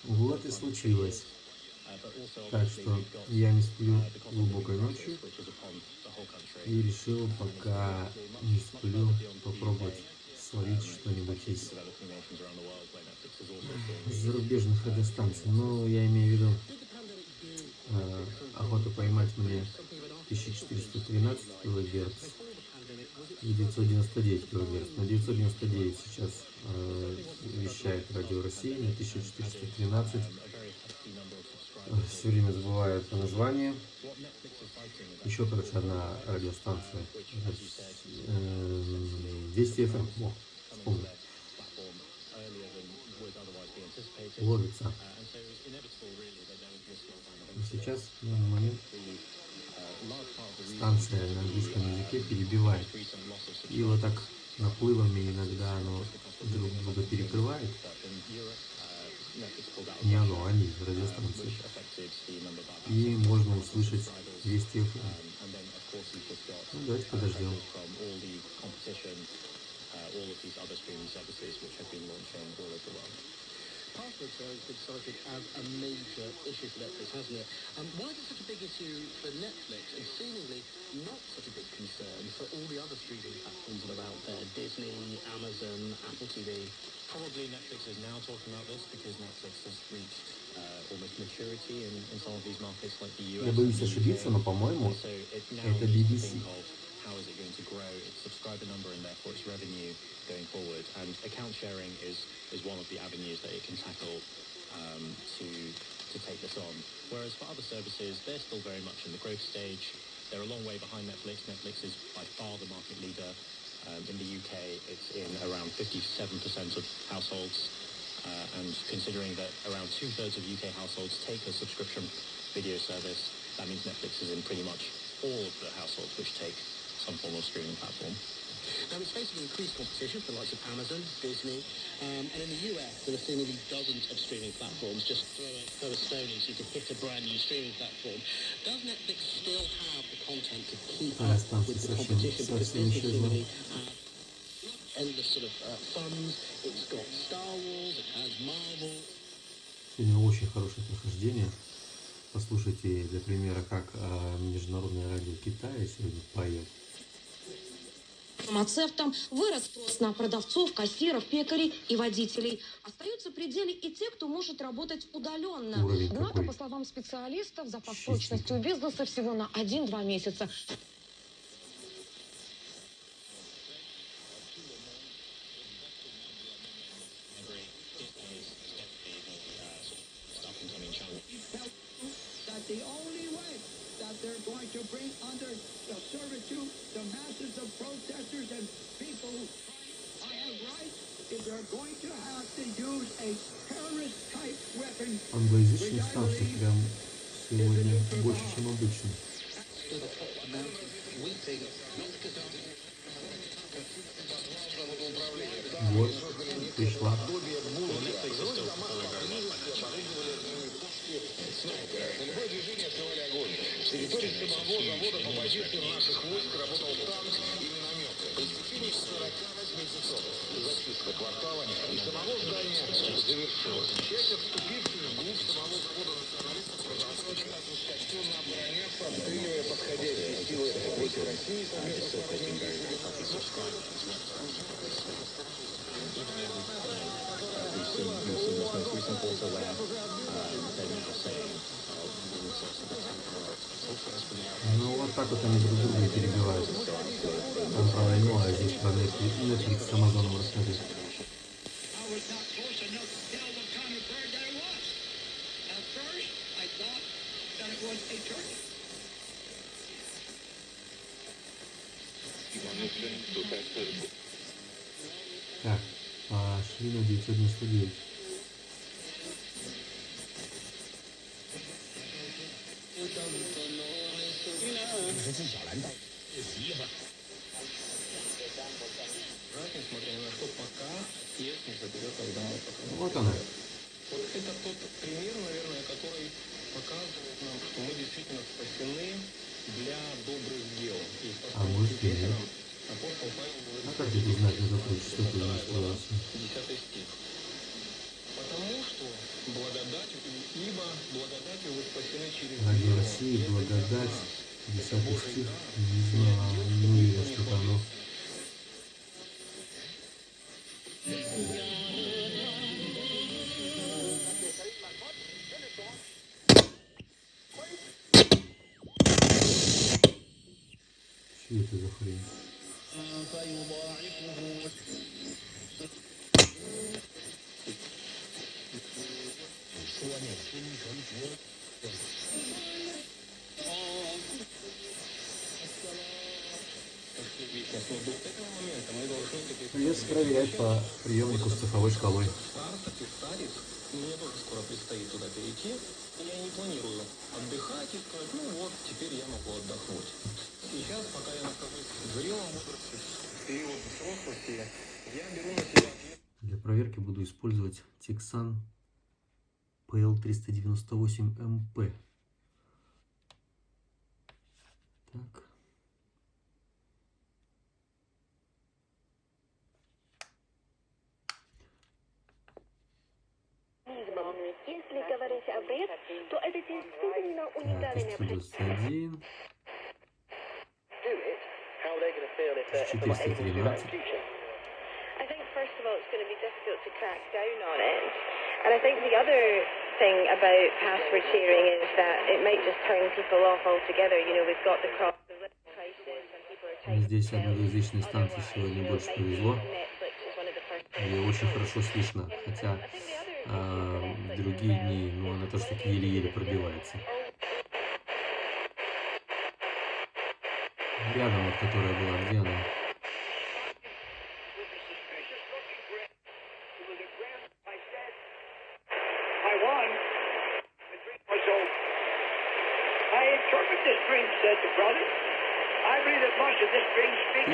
Вот и случилось. Так что я не сплю глубокой ночью и решил, пока не сплю, попробовать сварить что-нибудь из зарубежных радиостанций. Ну, я имею в виду охоту поймать мне 1413 кГц и 999 кГц. На 999 сейчас вещает Радио России, на 1413 все время забываю это название. Еще, короче, одна радиостанция. Вести FM. О, вспомнил. Ловится. И сейчас, в данный момент, станция на английском языке перебивает. И вот так наплывами иногда оно друг друга перекрывает. Не оно, они, радиостанции. И можно услышать Вести FM. Ну, давайте подождем. Password has been cited as a major issue for Netflix, hasn't it? Why is it such a big issue for Netflix and seemingly not such a big concern for all the other streaming platforms that are out there? Disney, Amazon, Apple TV. Probably Netflix is now talking about this because Netflix has reached almost maturity in some of these markets like the US. Я боюсь ошибиться, но, по-моему, это BBC. How is it going to grow its subscriber number and therefore its revenue going forward? And account sharing is one of the avenues that it can tackle to take this on. Whereas for other services, they're still very much in the growth stage. They're a long way behind Netflix. Netflix is by far the market leader. In the UK, it's in around 57% of households. And considering that around 2/3 of UK households take a subscription video service, that means Netflix is in pretty much all of the households which take some form of streaming platform. Now, it's facing increased competition from the likes of Amazon, Disney, and in the US, there are seemingly dozens of streaming platforms. Just throw a stone and see to hit a brand new streaming platform. Does Netflix still have the content to keep up with the competition? Because they seemingly have endless sort of funds. It's got Star Wars, it has Marvel. Сегодня очень хорошее прохождение. Послушайте для примера, как международное радио Китая сегодня поет. Фармацевтам вырос спрос на продавцов, кассиров, пекарей и водителей. Остаются в пределе и те, кто может работать удаленно. Однако, по словам специалистов, запас прочности у бизнеса всего на 1-2 месяца. The only way that they're going to bring under the servitude the masses of protesters and people who have rights is they're going to have to use a terrorist-type weapon. Англоязычных станций прям сегодня больше, чем обычно. Вот, пришла. Любое движение открывали огонь. С территории самого завода по позициям наших войск работал танк и миномет. По истечении 48 часов зачистка квартала и самого здания завершилась. Часть отступивших вглубь самого завода националистов продолжали ожесточенно обороняться, обстреливая подходящие силы войск России совместно с Ну вот так вот они друг друга перебивают. Там про войну, а здесь про Netflix с Амазоном рассказывают. Так, пошли на 999. Несмотря ни на что, пока тест не заберет оригинал. Вот она. Вот это тот пример, наверное, который показывает нам, что мы действительно спасены для добрых дел. А может и нет. Апостол Павел говорит, А как это узнать, на какой частоте у нас 10 стих. Потому что Радио России, благодать, 10 стих, не знаю, не уверен, что это оно. Что это за хрень? Придется проверять по приемнику с цифровой шкалой. Мне тоже скоро предстоит туда перейти. Я не планирую отдыхать и сказать, ну вот, теперь я могу отдохнуть. Сейчас, пока я нахожусь в зрелом возрасте, в период взрослости, я беру на себя ответственность. Для проверки буду использовать Teksan PL398MP. Так. Если говорить о бред, то это действительно уникальное P121, 413. I think first of all it's going to be difficult to crack down on it. And I think the other thing about password sharing is that it might just turn people off altogether. You know, we've got the cost of living crisis and people are tight. Здесь англоязычной станции сегодня больше повезло. Ее очень хорошо слышно, хотя в другие дни, ну, она тоже так еле-еле пробивается. Рядом, вот, которая была, где она?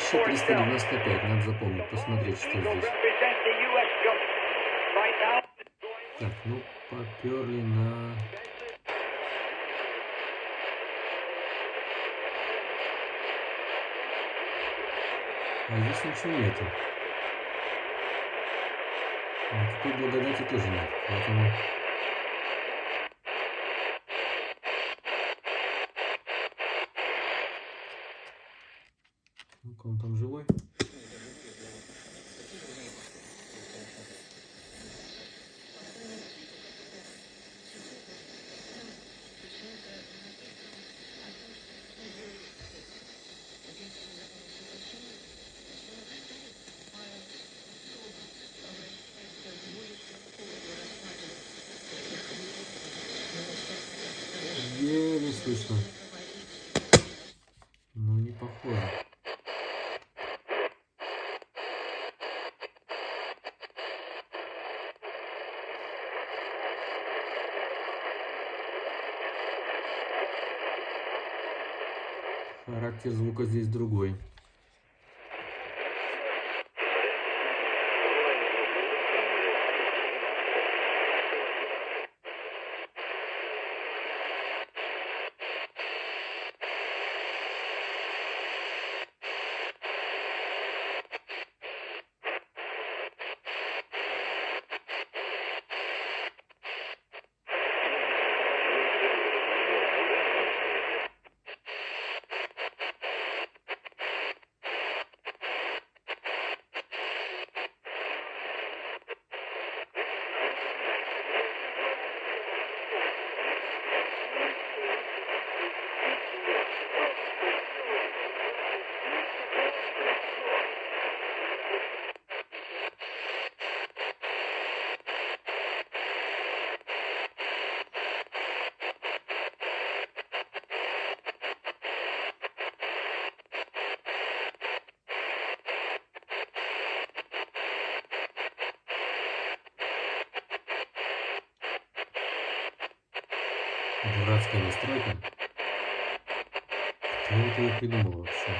$1395, надо запомнить, посмотреть, что здесь. Так, ну, поперли на... А здесь ничего нету. Никакой благодати тоже нет, поэтому... Ну-ка, он там живой? Еле слышно. Ну, не похоже. Характер звука здесь другой. Дурацкая настройка. Кто это ее придумал вообще?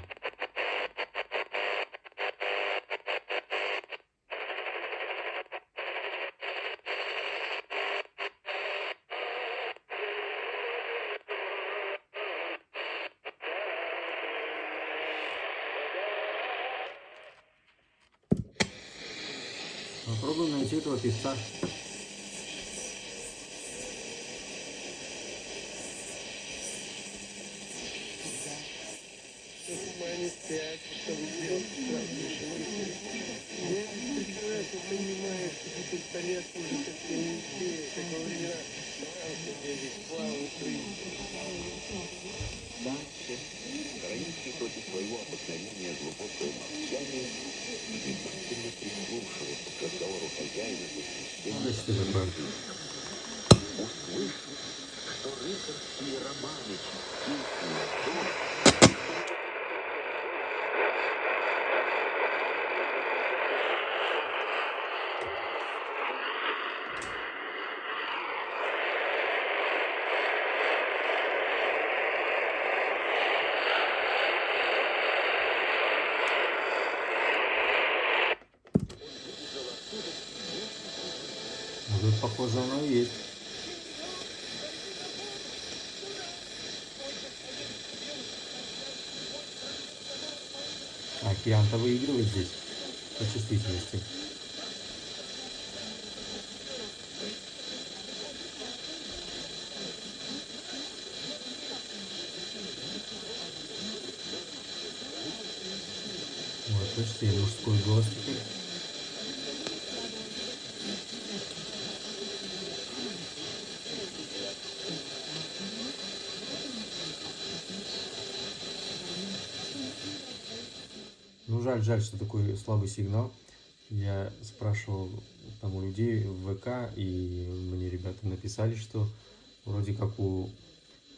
Попробуем найти этого певца. 5, чтобы сделать страшнейшее впечатление. Я прекрасно понимаю, что ты пистолет уже совсем не успеешь. Такого времена нравился тебе весь плавный Санчо, граничный против своего обыкновения глубокое молчание, внимательно прислушивался к разговору хозяина и священника. Услышав, что рыцарские романы чистейшие души, Вот похоже оно и есть. Океан-то выигрывает здесь по чувствительности. Вот, слышите, мужской голос теперь. Ну, жаль, что такой слабый сигнал. Я спрашивал там у людей в ВК, и мне ребята написали, что вроде как у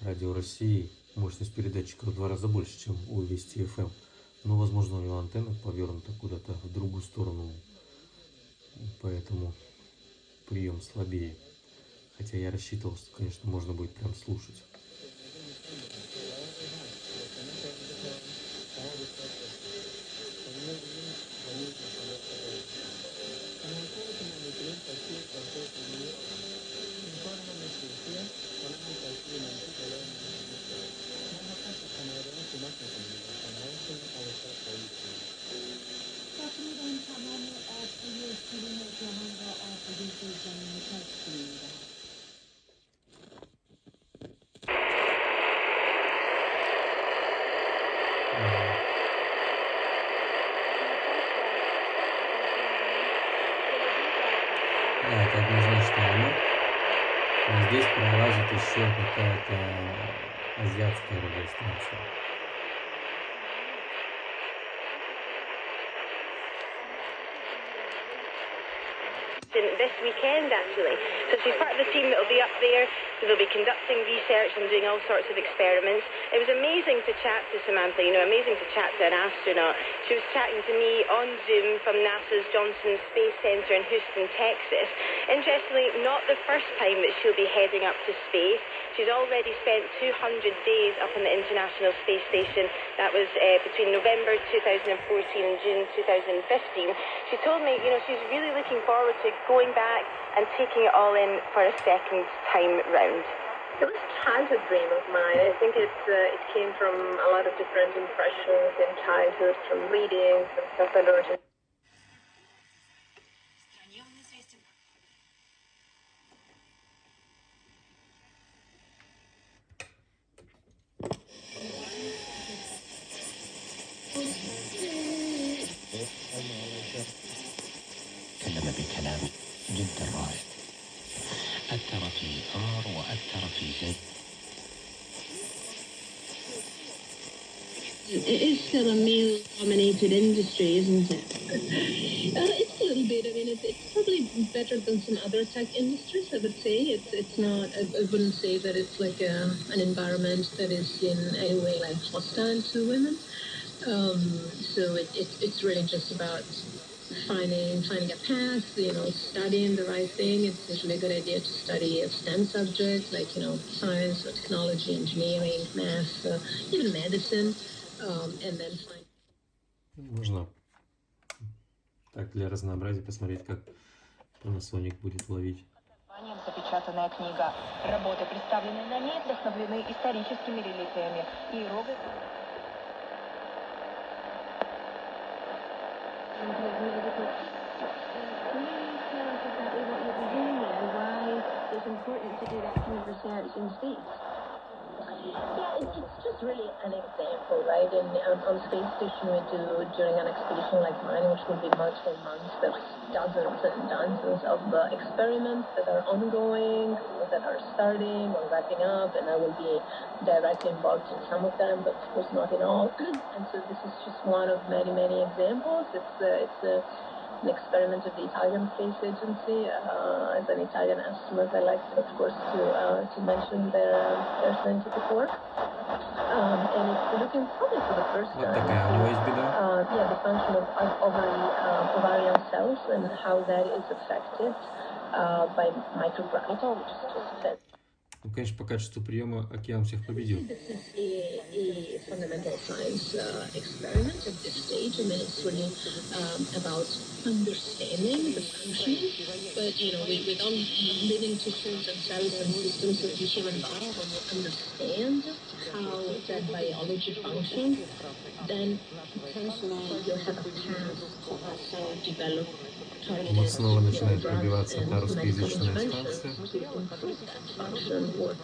Радио России мощность передатчика в 2 раза больше, чем у Вести FM. Но, возможно, у него антенна повернута куда-то в другую сторону, поэтому прием слабее. Хотя я рассчитывал, что, конечно, можно будет прям слушать. Да, это однозначно оно. Но здесь пролазит еще какая-то азиатская радиостанция. This weekend, actually. So she's part of the team that will be up there. So they'll be conducting research and doing all sorts of experiments. It was amazing to chat to Samantha, amazing to chat to an astronaut. She was chatting to me on Zoom from NASA's Johnson Space Center in Houston, Texas. Interestingly, not the first time that she'll be heading up to space. She's already spent 200 days up on the International Space Station. That was between November 2014 and June 2015. She told me, she's really looking forward to going back and taking it all in for a second time round. It was a childhood dream of mine. I think it came from a lot of different impressions in childhood, from reading, from stuff I learned. تكلم بكلام جدا رائع أثر في آر وأثر في زد. It is still a male-dominated industry, isn't it? It's a little bit. I mean, it's probably better than some other tech industries, I would say. It's not, I wouldn't say that it's like an environment that is in any way like hostile to women. So it's really just about finding a path, studying the right thing. It's usually a good idea to study a STEM subject like, science or technology, engineering, math, even medicine, and then find... Можно так для разнообразия посмотреть, как Panasonic будет ловить. Запечатанная книга. Работы, представленные на ней, вдохновлены историческими реликвиями и иероглифами. It's important to do that kind of research in space. Yeah, it's just it's really an example, right? And on space station we do, during an expedition like mine, which will be multiple months, there's dozens and dozens of experiments that are ongoing, that are starting or wrapping up, and I will be directly involved in some of them, but of course not in all. And so this is just one of many, many examples. It's an experiment of the Italian Space Agency. As an Italian astronaut, I like, of course, to mention their scientific work. And it's looking probably for the first time. The function of ovarian cells and how that is affected by microgravity, which is just Ну, конечно, по качеству приема Океан всех победил. This is a fundamental science experiment at this stage. I mean, it's really about understanding the functioning, but with all living tissues and cells and systems of the human body, when you understand how that biology functions, then potentially you have a path to develop. Вот снова начинает пробиваться та русскоязычная станция. Вот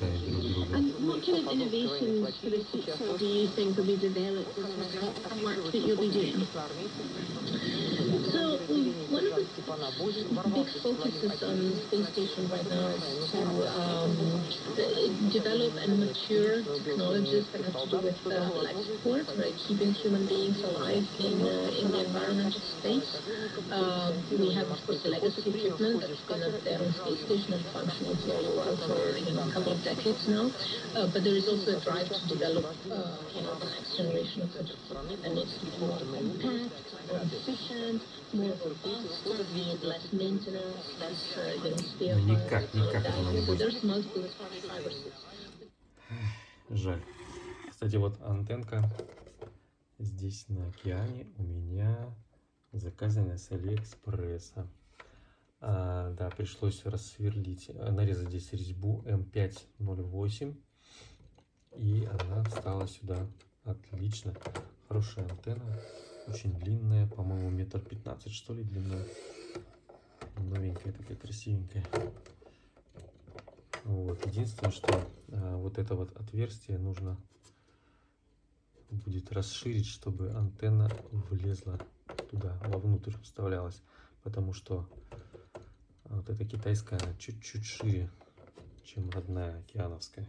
они друг друга. What kind of innovations for the future do you think will be developed from the work that you'll be doing? So one of the big focuses on the space station right now is to develop and mature technologies that have to do with life support, right? Keeping human beings alive in the environment of space. We have, of course, the legacy equipment that's been up there on space station and functioning very well for a couple of decades now. But there is also a drive to develop the next generation of such equipment that needs to be more compact, more efficient, more robust, need less maintenance, less spare parts. So there's multiple drivers. Жаль. Кстати, вот антенка здесь на океане у меня заказанная с Алиэкспресса. Да, пришлось рассверлить, нарезать здесь резьбу М508, и она встала сюда отлично. Хорошая антенна, очень длинная, по-моему, 1,15 м, что ли, длиной. Новенькая такая, красивенькая. Вот. Единственное, что вот это вот отверстие нужно будет расширить, чтобы антенна влезла туда, вовнутрь вставлялась. Потому что вот эта китайская, она чуть-чуть шире, чем родная океановская.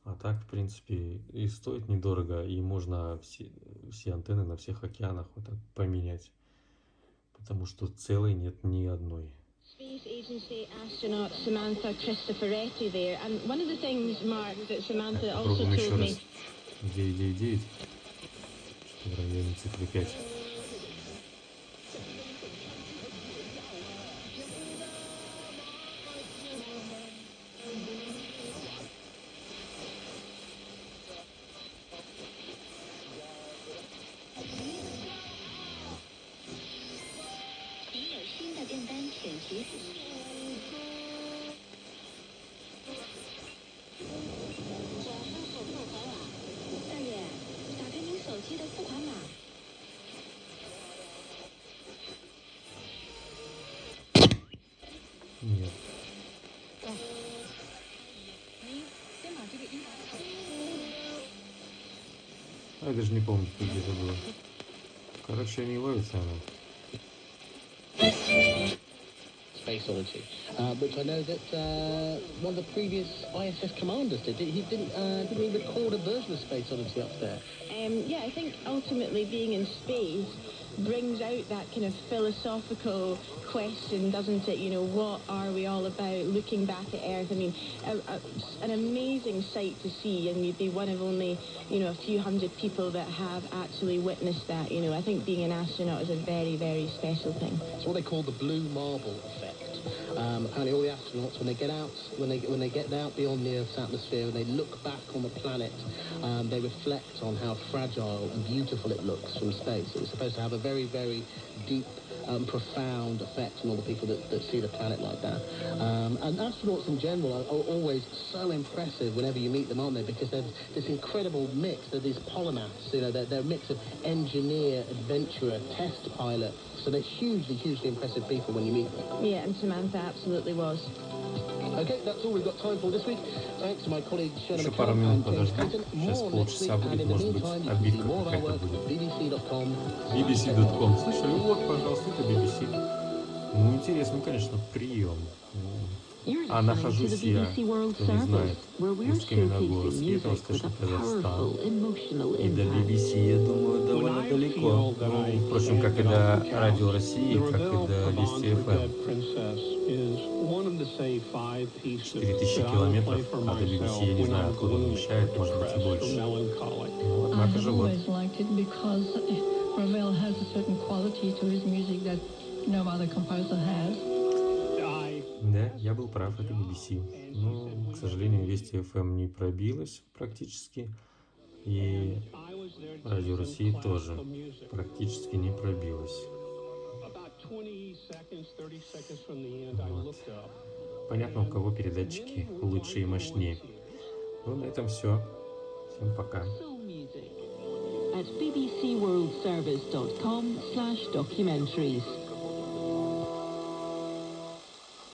А так, в принципе, и стоит недорого, и можно все антенны на всех океанах вот так поменять. Потому что целой нет ни одной. Space Agency astronaut Samantha Cristoforetti there, and one of the things, Mark, that Samantha also told me. 999, что в районе цифры 5. Нет. Я даже не помню, где это было. Короче, не ловится она. Spaceology, which I know that one of the previous ISS commanders did. Didn't he record a version of Spaceology up there? Yeah, I think ultimately being in space brings out that kind of philosophical question, doesn't it? What are we all about? Looking back at Earth, I mean, an amazing sight to see, and you'd be one of only, a few hundred people that have actually witnessed that. I think being an astronaut is a very, very special thing. It's what they call the blue marble effect. Apparently, all the astronauts, when they get out, when they get out beyond the Earth's atmosphere, and they look back on the planet, they reflect on how fragile and beautiful it looks from space. It's supposed to have a very, very deep, profound effect on all the people that see the planet like that. And astronauts in general are always so impressive whenever you meet them, aren't they? Because they're this incredible mix. They're these polymaths. They're a mix of engineer, adventurer, test pilot. So they're hugely, hugely impressive people when you meet them. Yeah, and Samantha absolutely was. Еще пару минут подожди. Сейчас полчаса будет, может быть, отбивка какая-то будет. BBC.com. Слышали? Вот, пожалуйста, это BBC. Ну, интересно, конечно, прием. А нахожусь я, кто не знает, в Усть-Каменогорске, это Восточный Казахстан. И до BBC, я думаю, довольно далеко. Ну, впрочем, как и до Радио России, как и до Вести FM. 4000 километров, а до BBC я не знаю, откуда он вещает, может быть и больше. Однако же вот. Да, я был прав, это BBC. Но, к сожалению, Вести FM не пробилась практически. И Радио России тоже практически не пробилась. Вот. Понятно, у кого передатчики лучше и мощнее. Ну, на этом все. Всем пока. At bbcworldservice.com/documentaries